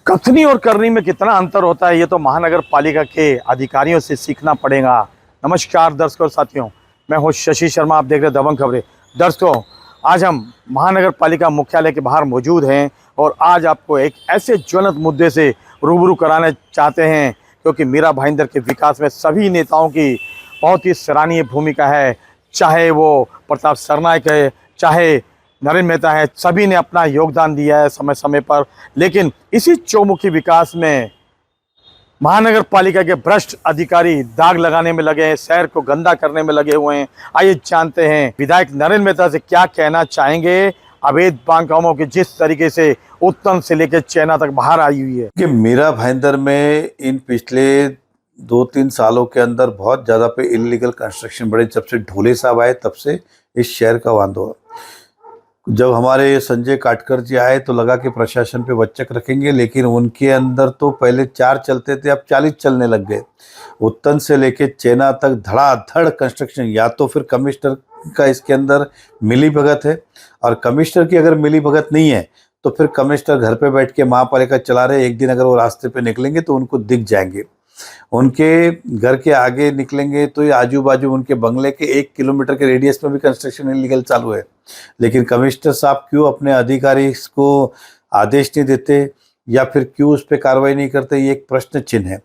कथनी और करनी में कितना अंतर होता है, ये तो महानगर पालिका के अधिकारियों से सीखना पड़ेगा। नमस्कार दर्शकों और साथियों, मैं हूं शशि शर्मा, आप देख रहे हैं दबंग खबरें। दर्शकों, आज हम महानगर पालिका मुख्यालय के बाहर मौजूद हैं और आज आपको एक ऐसे ज्वलंत मुद्दे से रूबरू कराना चाहते हैं, क्योंकि मीरा भाईंदर के विकास में सभी नेताओं की बहुत ही सराहनीय भूमिका है। चाहे वो प्रताप सरनाईक है, चाहे नरेंद्र मेहता है, सभी ने अपना योगदान दिया है समय समय पर। लेकिन इसी चौमुखी विकास में महानगर पालिका के भ्रष्ट अधिकारी दाग लगाने में लगे हैं, शहर को गंदा करने में लगे हुए हैं। आइए जानते हैं विधायक नरेंद्र मेहता से क्या कहना चाहेंगे अवैध बांधकामों के जिस तरीके से उत्तम से लेकर चैना तक बाहर आई हुई है। कि मीरा भाईंदर में इन पिछले 2-3 सालों के अंदर बहुत ज़्यादा पे इलीगल कंस्ट्रक्शन बढ़े। जब से ढोले साहब आए तब से इस शहर का वांदो। जब हमारे संजय काटकर जी आए तो लगा कि प्रशासन पे वचक रखेंगे, लेकिन उनके अंदर तो पहले 4 चलते थे, अब 40 चलने लग गए। उत्तन से लेके चैना तक धड़ाधड़ कंस्ट्रक्शन। या तो फिर कमिश्नर का इसके अंदर मिली भगत है, और कमिश्नर की अगर मिली भगत नहीं है तो फिर कमिश्नर घर पे बैठ के महापालिका चला रहे। एक दिन अगर वो रास्ते पे निकलेंगे तो उनको दिख जाएंगे। उनके घर के आगे निकलेंगे तो ये आजू बाजू उनके बंगले के 1 किलोमीटर के रेडियस में भी कंस्ट्रक्शन इलीगल चालू है। लेकिन कमिश्नर साहब क्यों अपने अधिकारी को आदेश नहीं देते या फिर क्यों उस पर कार्रवाई नहीं करते, ये एक प्रश्न चिन्ह है।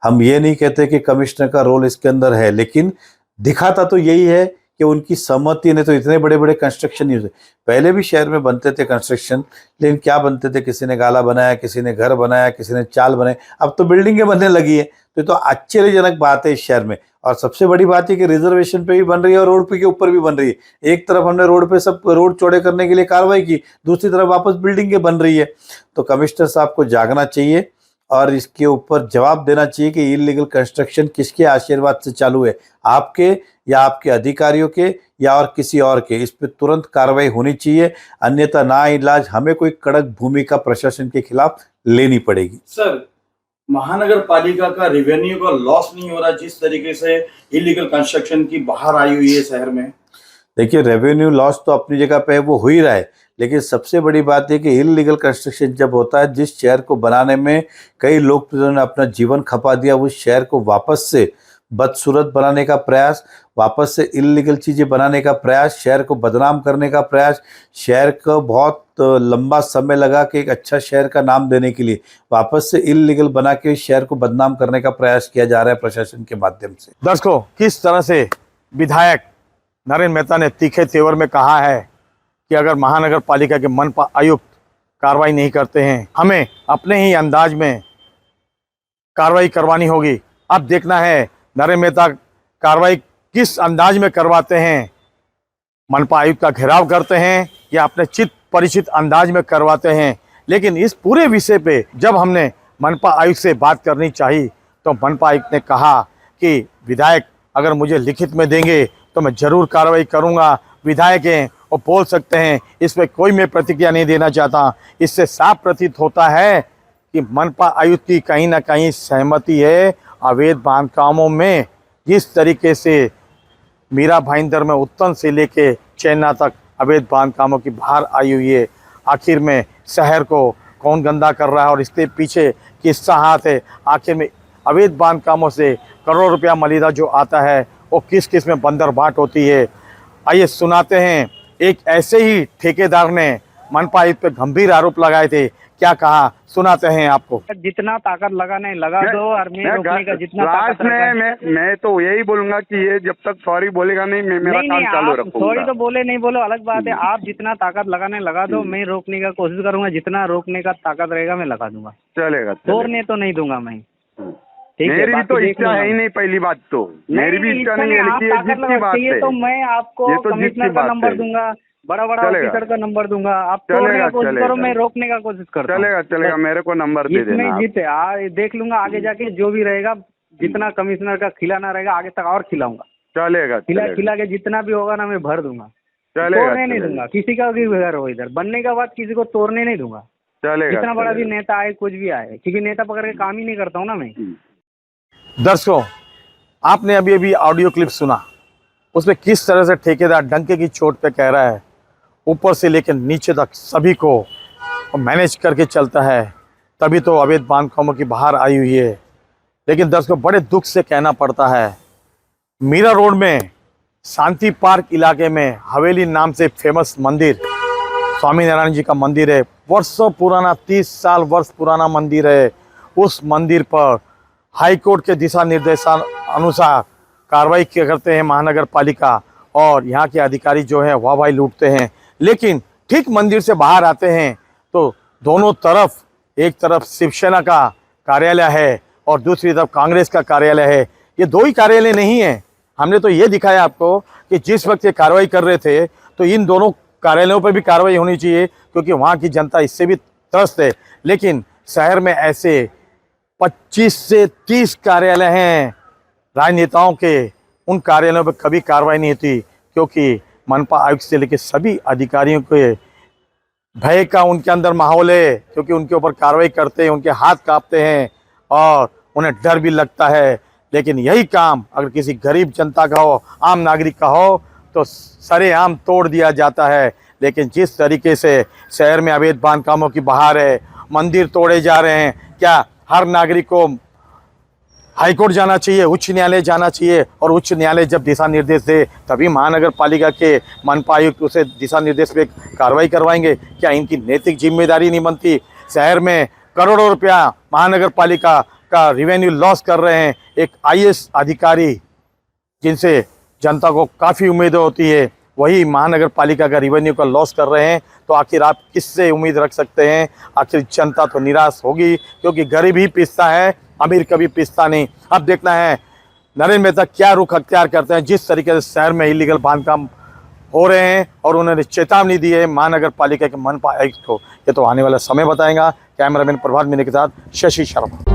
हम ये नहीं कहते कि कमिश्नर का रोल इसके अंदर है, लेकिन दिखाता तो यही है कि उनकी सहमति ने तो इतने बड़े बड़े कंस्ट्रक्शन नहीं होते। पहले भी शहर में बनते थे कंस्ट्रक्शन, लेकिन क्या बनते थे, किसी ने गाला बनाया, किसी ने घर बनाया, किसी ने चाल बनाई। अब तो बिल्डिंगें बनने लगी है, तो ये तो आश्चर्यजनक बात है इस शहर में। और सबसे बड़ी बात है कि रिजर्वेशन पे भी बन रही है और रोड पे के ऊपर भी बन रही है। एक तरफ हमने रोड पे सब रोड चौड़े करने के लिए कार्रवाई की, दूसरी तरफ वापस बिल्डिंगें बन रही है। तो कमिश्नर साहब को जागना चाहिए और इसके ऊपर जवाब देना चाहिए कि इलीगल कंस्ट्रक्शन किसके आशीर्वाद से चालू है, आपके या आपके अधिकारियों के या और किसी और के। इस पर तुरंत कार्रवाई होनी चाहिए, अन्यथा ना इलाज हमें कोई कड़क भूमिका प्रशासन के खिलाफ लेनी पड़ेगी। सर, महानगर पालिका का रेवेन्यू का लॉस नहीं हो रहा जिस तरीके से इलीगल कंस्ट्रक्शन की बाहर आई हुई है शहर में? देखिए, रेवेन्यू लॉस तो अपनी जगह पे वो हो ही रहा है, लेकिन सबसे बड़ी बात है कि इलीगल कंस्ट्रक्शन जब होता है, जिस शहर को बनाने में कई लोग ने अपना जीवन खपा दिया, उस शहर को वापस से बदसूरत बनाने का प्रयास, वापस से इलीगल चीज़ें बनाने का प्रयास, शहर को बदनाम करने का प्रयास, शहर को बहुत लंबा समय लगा कि एक अच्छा शहर का नाम देने के लिए वापस से इलीगल बना के शहर को बदनाम करने का प्रयास किया जा रहा है प्रशासन के माध्यम से। दर्शकों, किस तरह से विधायक नरेंद्र मेहता ने तीखे तेवर में कहा है कि अगर महानगर पालिका के मनपा आयुक्त कार्रवाई नहीं करते हैं, हमें अपने ही अंदाज में कार्रवाई करवानी होगी। अब देखना है नरेंद्र मेहता कार्रवाई किस अंदाज में करवाते हैं। मनपा आयुक्त का घेराव करते हैं या अपने चित परिचित अंदाज में करवाते हैं। लेकिन इस पूरे विषय पे जब हमने मनपा आयुक्त से बात करनी चाहिए तो मनपा आयुक्त ने कहा कि विधायक अगर मुझे लिखित में देंगे तो मैं ज़रूर कार्रवाई करूंगा। विधायक हैं और बोल सकते हैं, इस पर कोई मैं प्रतिक्रिया नहीं देना चाहता। इससे साफ प्रतीत होता है कि मनपा आयुक्त की कहीं ना कहीं सहमति है अवैध बांधकामों में। जिस तरीके से मीरा भाईंदर में उत्तन से लेके चैना तक अवैध बांधकामों की बाहर आई हुई है, आखिर में शहर को कौन गंदा कर रहा है और इसके पीछे किसका हाथ है? आखिर में अवैध बांधकामों से करोड़ रुपया मलिदा जो आता है वो किस किस में बंदर बाट होती है। आइए सुनाते हैं, एक ऐसे ही ठेकेदार ने मनपा आयुक्त पे गंभीर आरोप लगाए थे, क्या कहा सुनाते हैं आपको। जितना ताकत लगाने लगा दो और मैं रोकने का जितना लास्ट में मैं तो यही बोलूंगा कि ये जब तक सॉरी बोलेगा नहीं, मैं मेरा काम चालू रखूंगा। सॉरी तो बोले नहीं बोलो अलग बात है, आप जितना ताकत लगाने लगा दो, मैं रोकने का कोशिश करूंगा। जितना रोकने का ताकत रहेगा मैं लगा दूंगा। चलेगा, तोड़ने तो नहीं दूंगा मैं। मेरी भी तो इच्छा है ही नहीं, पहली बात तो मेरी भी इच्छा नहीं है, जिसकी बात है तो मैं आपको कमिश्नर का नंबर दूंगा, बड़ा बड़ा ऑफिसर का नंबर दूंगा। आप तोड़ने का कोशिश करो, मैं रोकने का कोशिश करता हूँ। चलेगा, मेरे को नंबर दे देना। जीते देख लूंगा आगे जाके जो भी रहेगा, जितना कमिश्नर का खिलाना रहेगा आगे तक और खिलाऊंगा। चलेगा, खिला के जितना भी होगा ना मैं भर दूंगा। चलेगा, तोड़ने नहीं दूंगा किसी का भी घर हो, इधर बनने के बाद किसी को तोड़ने नहीं दूंगा। चलेगा, जितना बड़ा भी नेता आए, कुछ भी आए, क्योंकि नेता पकड़ के काम ही नहीं करता हूँ ना मैं। दर्शकों, आपने अभी अभी ऑडियो क्लिप सुना, उसमें किस तरह से ठेकेदार डंके की चोट पे कह रहा है, ऊपर से लेकर नीचे तक सभी को मैनेज करके चलता है। तभी तो अवैध बांधकामों की बहार आई हुई है। लेकिन दर्शकों, बड़े दुख से कहना पड़ता है, मीरा रोड में शांति पार्क इलाके में हवेली नाम से फेमस मंदिर स्वामी नारायण जी का मंदिर है। वर्षों पुराना, 30 साल वर्ष पुराना मंदिर है। उस मंदिर पर हाई कोर्ट के दिशा निर्देशानुसार कार्रवाई करते हैं महानगर पालिका, और यहाँ के अधिकारी जो है वाहवाही लूटते हैं। लेकिन ठीक मंदिर से बाहर आते हैं तो दोनों तरफ, एक तरफ शिवसेना का कार्यालय है और दूसरी तरफ कांग्रेस का कार्यालय है। ये दो ही कार्यालय नहीं है। हमने तो ये दिखाया आपको कि जिस वक्त ये कार्रवाई कर रहे थे तो इन दोनों कार्यालयों पर भी कार्रवाई होनी चाहिए, क्योंकि वहाँ की जनता इससे भी त्रस्त है। लेकिन शहर में ऐसे 25 से 30 कार्यालय हैं राजनेताओं के, उन कार्यालयों पर कभी कार्रवाई नहीं होती, क्योंकि मनपा आयुक्त से लेकर सभी अधिकारियों के भय का उनके अंदर माहौल है, क्योंकि उनके ऊपर कार्रवाई करते हैं, उनके हाथ कांपते हैं और उन्हें डर भी लगता है। लेकिन यही काम अगर किसी गरीब जनता का हो, आम नागरिक का हो, तो सरेआम तोड़ दिया जाता है। लेकिन जिस तरीके से शहर में अवैध बांधकामों की बहार है, मंदिर तोड़े जा रहे हैं, क्या हर नागरिक को हाईकोर्ट जाना चाहिए, उच्च न्यायालय जाना चाहिए? और उच्च न्यायालय जब दिशा निर्देश दे तभी महानगर पालिका के मनपा आयुक्त उसे दिशा निर्देश पे कार्रवाई करवाएंगे? क्या इनकी नैतिक जिम्मेदारी नहीं बनती? शहर में करोड़ों रुपया महानगर पालिका का रेवेन्यू लॉस कर रहे हैं एक IAS अधिकारी, जिनसे जनता को काफ़ी उम्मीदें होती है, वही महानगर पालिका का रेवेन्यू का लॉस कर रहे हैं। तो आखिर आप किससे उम्मीद रख सकते हैं? आखिर जनता तो निराश होगी, क्योंकि गरीब ही पिसता है, अमीर कभी पिसता नहीं। अब देखना है नरेंद्र मेहता क्या रुख अख्तियार करते हैं। जिस तरीके से शहर में इलीगल बांधकाम हो रहे हैं और उन्होंने चेतावनी दी है महानगर पालिका के मनपा आयुक्त को, ये तो आने वाला समय बताएगा। कैमरामैन प्रभात मीना के साथ शशि शर्मा।